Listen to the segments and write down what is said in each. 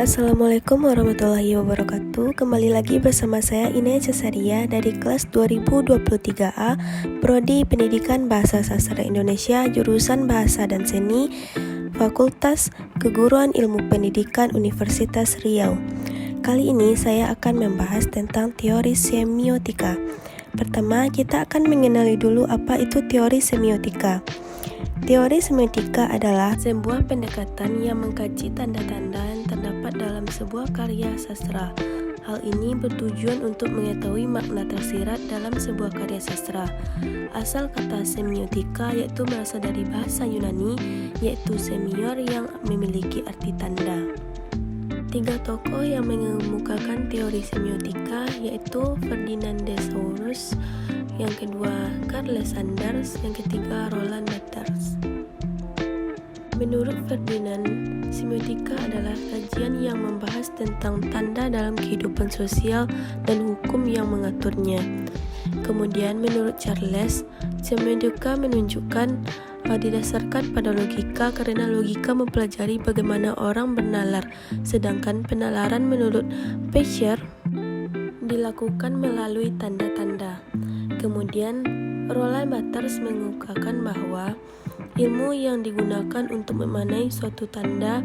Assalamualaikum warahmatullahi wabarakatuh. Kembali lagi bersama saya Ine Cesaria dari kelas 2023A Prodi Pendidikan Bahasa Sastra Indonesia jurusan Bahasa dan Seni Fakultas Keguruan Ilmu Pendidikan Universitas Riau. Kali ini saya akan membahas tentang teori semiotika. Pertama, kita akan mengenali dulu apa itu teori semiotika. Teori semiotika adalah sebuah pendekatan yang mengkaji tanda-tanda yang terdapat dalam sebuah karya sastra. Hal ini bertujuan untuk mengetahui makna tersirat dalam sebuah karya sastra. Asal kata semiotika yaitu berasal dari bahasa Yunani, yaitu semior yang memiliki arti tanda. Tiga tokoh yang mengemukakan teori semiotika yaitu Ferdinand de Saussure, yang kedua Charles Sanders, yang ketiga Roland Barthes. Menurut Ferdinand, semiotika adalah kajian yang membahas tentang tanda dalam kehidupan sosial dan hukum yang mengaturnya. Kemudian menurut Charles, semiotika menunjukkan didasarkan pada logika karena logika mempelajari bagaimana orang bernalar, sedangkan penalaran menurut Peirce dilakukan melalui tanda-tanda. Kemudian Roland Barthes mengungkapkan bahwa ilmu yang digunakan untuk memanai suatu tanda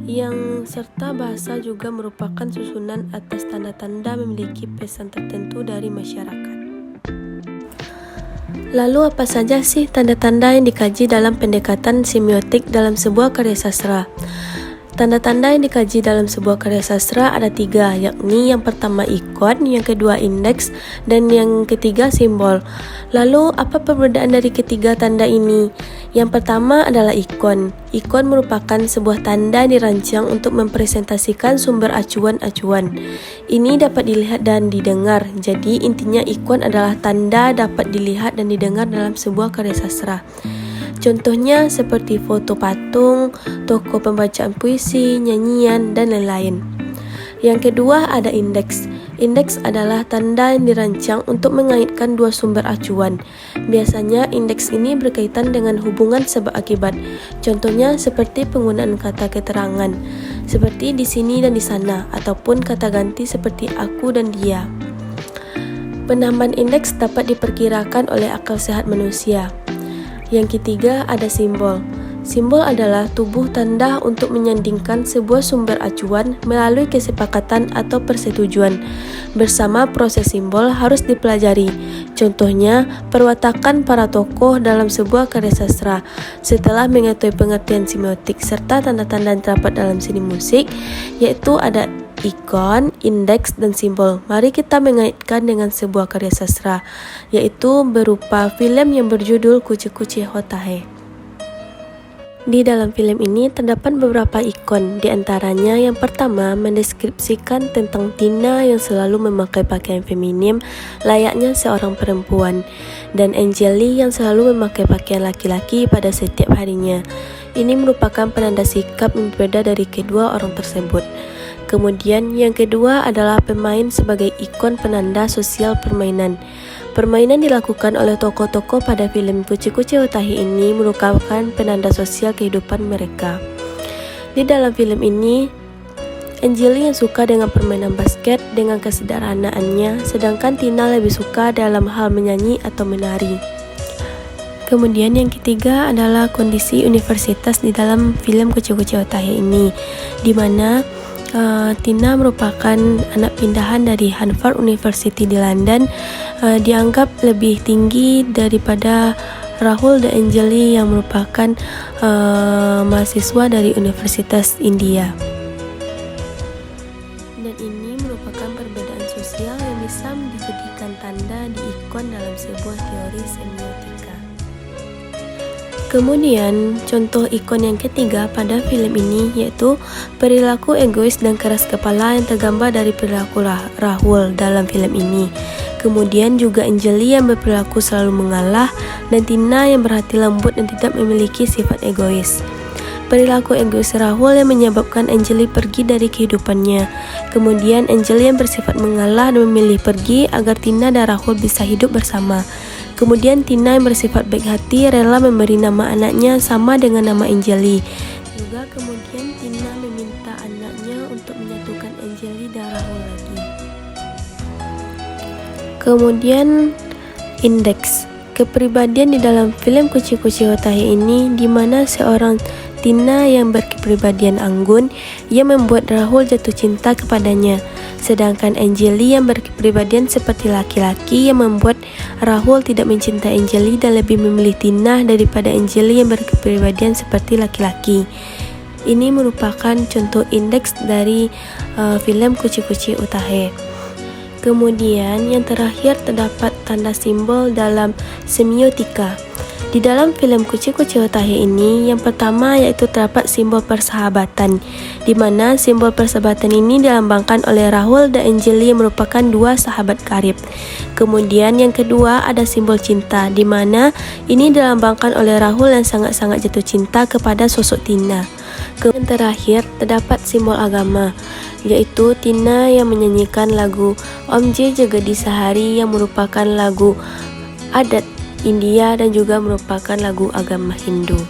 yang serta bahasa juga merupakan susunan atas tanda-tanda memiliki pesan tertentu dari masyarakat. Lalu apa saja sih tanda-tanda yang dikaji dalam pendekatan semiotik dalam sebuah karya sastra? Tanda-tanda yang dikaji dalam sebuah karya sastra ada tiga, yakni yang pertama ikon, yang kedua indeks, dan yang ketiga simbol. Lalu apa perbedaan dari ketiga tanda ini? Yang pertama adalah ikon. Ikon merupakan sebuah tanda dirancang untuk mempresentasikan sumber acuan-acuan. Ini dapat dilihat dan didengar. Jadi intinya ikon adalah tanda dapat dilihat dan didengar dalam sebuah karya sastra. Contohnya seperti foto patung, toko pembacaan puisi, nyanyian, dan lain-lain. Yang kedua ada indeks. Indeks adalah tanda yang dirancang untuk mengaitkan dua sumber acuan. Biasanya indeks ini berkaitan dengan hubungan sebab akibat. Contohnya seperti penggunaan kata keterangan, seperti di sini dan di sana, ataupun kata ganti seperti aku dan dia. Penambahan indeks dapat diperkirakan oleh akal sehat manusia. Yang ketiga ada simbol. Simbol adalah tubuh tanda untuk menyandingkan sebuah sumber acuan melalui kesepakatan atau persetujuan. Bersama proses simbol harus dipelajari. Contohnya, perwatakan para tokoh dalam sebuah karya sastra. Setelah mengetahui pengertian semiotik serta tanda-tanda yang terdapat dalam seni musik, yaitu ada ikon, indeks, dan simbol. Mari kita mengaitkan dengan sebuah karya sastra, yaitu berupa film yang berjudul Kuce-Kuce Hotahe. Di dalam film ini terdapat beberapa ikon, di antaranya yang pertama mendeskripsikan tentang Tina yang selalu memakai pakaian feminim layaknya seorang perempuan, dan Angeli yang selalu memakai pakaian laki-laki pada setiap harinya. Ini merupakan penanda sikap yang berbeda dari kedua orang tersebut. Kemudian yang kedua adalah pemain sebagai ikon penanda sosial permainan. Permainan dilakukan oleh tokoh-tokoh pada film Kuce-Kuce Hotahe ini merupakan penanda sosial kehidupan mereka. Di dalam film ini, Angeli yang suka dengan permainan basket dengan kesederhanaannya, sedangkan Tina lebih suka dalam hal menyanyi atau menari. Kemudian yang ketiga adalah kondisi universitas di dalam film Kuce-Kuce Hotahe ini, di mana Tina merupakan anak pindahan dari Harvard University di London, dianggap lebih tinggi daripada Rahul dan Angeli yang merupakan mahasiswa dari Universitas India. Dan ini merupakan perbedaan sosial yang bisa dijadikan tanda di ikon dalam sebuah teori semiotika. Kemudian, contoh ikon yang ketiga pada film ini yaitu perilaku egois dan keras kepala yang tergambar dari perilaku Rahul dalam film ini. Kemudian juga Angeli yang berperilaku selalu mengalah, dan Tina yang berhati lembut dan tidak memiliki sifat egois. Perilaku egois Rahul yang menyebabkan Angeli pergi dari kehidupannya. Kemudian Angeli yang bersifat mengalah dan memilih pergi agar Tina dan Rahul bisa hidup bersama. Kemudian Tina yang bersifat baik hati rela memberi nama anaknya sama dengan nama Angeli. Juga kemudian Tina meminta anaknya Kemudian indeks kepribadian di dalam film Kuci-Kuci Hotahe ini, di mana seorang Tina yang berkepribadian anggun yang membuat Rahul jatuh cinta kepadanya, sedangkan Anjali yang berkepribadian seperti laki-laki yang membuat Rahul tidak mencintai Anjali dan lebih memilih Tina daripada Anjali yang berkepribadian seperti laki-laki. Ini merupakan contoh indeks dari film Kuci-Kuci Hotahe. Kemudian yang terakhir terdapat tanda simbol dalam semiotika. Di dalam film Kuci-Kuci Hotahe ini, yang pertama yaitu terdapat simbol persahabatan, di mana simbol persahabatan ini dilambangkan oleh Rahul dan Anjali yang merupakan dua sahabat karib. Kemudian yang kedua ada simbol cinta, di mana ini dilambangkan oleh Rahul yang sangat-sangat jatuh cinta kepada sosok Tina. Kemudian terakhir terdapat simbol agama, yaitu Tina yang menyanyikan lagu Om J Jagadi Sahari yang merupakan lagu adat India dan juga merupakan lagu agama Hindu.